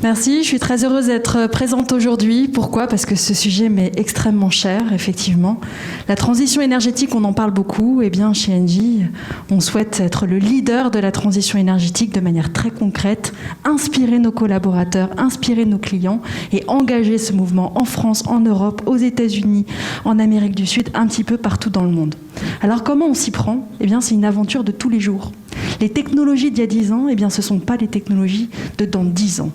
Merci, je suis très heureuse d'être présente aujourd'hui. Pourquoi ? Parce que ce sujet m'est extrêmement cher, effectivement. La transition énergétique, on en parle beaucoup. Eh bien, chez Engie, on souhaite être le leader de la transition énergétique de manière très concrète, inspirer nos collaborateurs, inspirer nos clients et engager ce mouvement en France, en Europe, aux États-Unis, en Amérique du Sud, un petit peu partout dans le monde. Alors, comment on s'y prend ? Eh bien, c'est une aventure de tous les jours. Les technologies d'il y a 10 ans, eh bien, ce ne sont pas les technologies de dans 10 ans.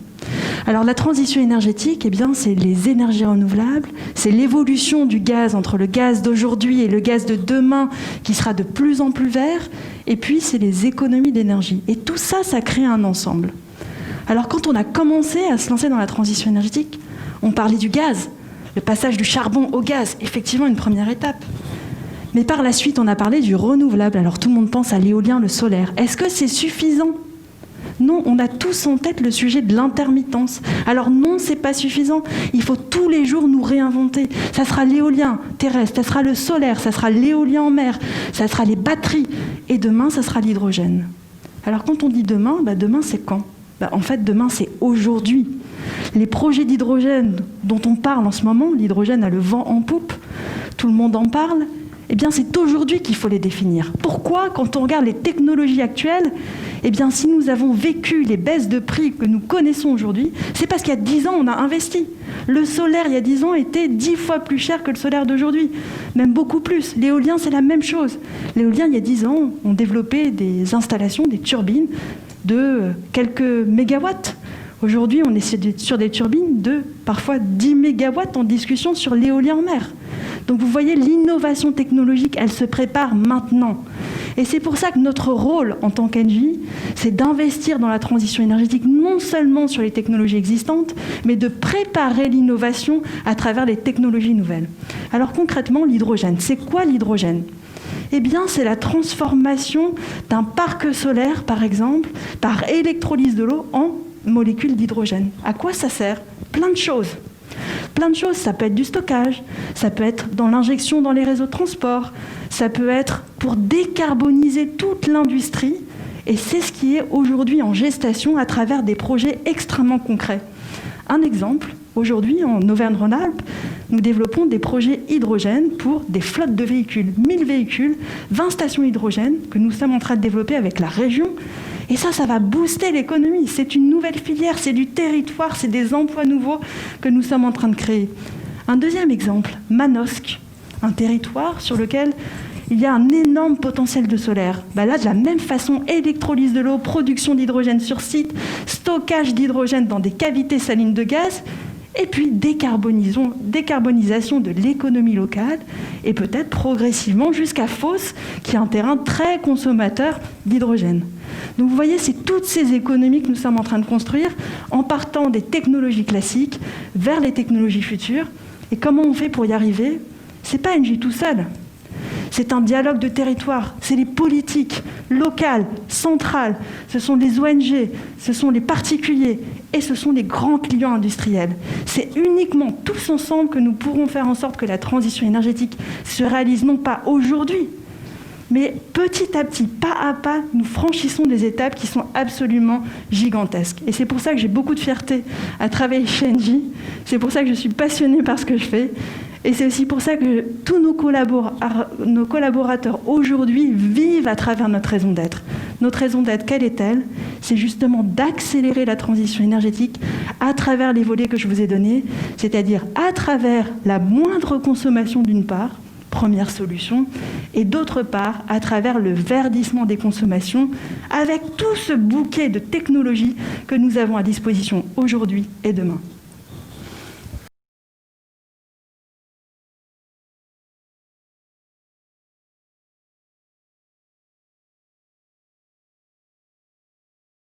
Alors la transition énergétique, eh bien, c'est les énergies renouvelables, c'est l'évolution du gaz entre le gaz d'aujourd'hui et le gaz de demain qui sera de plus en plus vert, et puis c'est les économies d'énergie. Et tout ça, ça crée un ensemble. Alors quand on a commencé à se lancer dans la transition énergétique, on parlait du gaz, le passage du charbon au gaz, effectivement une première étape. Mais par la suite, on a parlé du renouvelable. Alors tout le monde pense à l'éolien, le solaire. Est-ce que c'est suffisant ? Non, on a tous en tête le sujet de l'intermittence. Alors non, c'est pas suffisant. Il faut tous les jours nous réinventer. Ça sera l'éolien terrestre, ça sera le solaire, ça sera l'éolien en mer, ça sera les batteries. Et demain, ça sera l'hydrogène. Alors quand on dit demain, demain c'est quand ? En fait, demain c'est aujourd'hui. Les projets d'hydrogène dont on parle en ce moment, l'hydrogène a le vent en poupe, tout le monde en parle, eh bien c'est aujourd'hui qu'il faut les définir. Pourquoi ? Quand on regarde les technologies actuelles, eh bien si nous avons vécu les baisses de prix que nous connaissons aujourd'hui, c'est parce qu'il y a 10 ans on a investi. Le solaire il y a 10 ans était 10 fois plus cher que le solaire d'aujourd'hui, même beaucoup plus. L'éolien c'est la même chose. L'éolien il y a 10 ans on développait des installations, des turbines de quelques mégawatts. Aujourd'hui on est sur des turbines de parfois 10 mégawatts en discussion sur l'éolien en mer. Donc vous voyez, l'innovation technologique, elle se prépare maintenant. Et c'est pour ça que notre rôle en tant qu'Engie, c'est d'investir dans la transition énergétique, non seulement sur les technologies existantes, mais de préparer l'innovation à travers les technologies nouvelles. Alors concrètement, l'hydrogène, c'est quoi l'hydrogène ? Eh bien, c'est la transformation d'un parc solaire, par exemple, par électrolyse de l'eau en molécules d'hydrogène. À quoi ça sert ? Plein de choses. Plein de choses, ça peut être du stockage, ça peut être dans l'injection dans les réseaux de transport, ça peut être pour décarboniser toute l'industrie, et c'est ce qui est aujourd'hui en gestation à travers des projets extrêmement concrets. Un exemple, aujourd'hui en Auvergne-Rhône-Alpes, nous développons des projets hydrogène pour des flottes de véhicules, 1000 véhicules, 20 stations hydrogène que nous sommes en train de développer avec la région. Et ça va booster l'économie. C'est une nouvelle filière, c'est du territoire, c'est des emplois nouveaux que nous sommes en train de créer. Un deuxième exemple, Manosque, un territoire sur lequel il y a un énorme potentiel de solaire. Là, de la même façon, électrolyse de l'eau, production d'hydrogène sur site, stockage d'hydrogène dans des cavités salines de gaz, et puis décarbonisation de l'économie locale, et peut-être progressivement jusqu'à Fos, qui est un terrain très consommateur d'hydrogène. Donc vous voyez, c'est toutes ces économies que nous sommes en train de construire en partant des technologies classiques vers les technologies futures. Et comment on fait pour y arriver ? Ce n'est pas Engie tout seul. C'est un dialogue de territoire. C'est les politiques locales, centrales. Ce sont les ONG, ce sont les particuliers et ce sont les grands clients industriels. C'est uniquement tous ensemble que nous pourrons faire en sorte que la transition énergétique se réalise non pas aujourd'hui, mais petit à petit, pas à pas, nous franchissons des étapes qui sont absolument gigantesques. Et c'est pour ça que j'ai beaucoup de fierté à travailler chez Engie. C'est pour ça que je suis passionnée par ce que je fais. Et c'est aussi pour ça que tous nos collaborateurs aujourd'hui vivent à travers notre raison d'être. Notre raison d'être, quelle est-elle ? C'est justement d'accélérer la transition énergétique à travers les volets que je vous ai donnés, c'est-à-dire à travers la moindre consommation d'une part, première solution, et d'autre part, à travers le verdissement des consommations, avec tout ce bouquet de technologies que nous avons à disposition aujourd'hui et demain.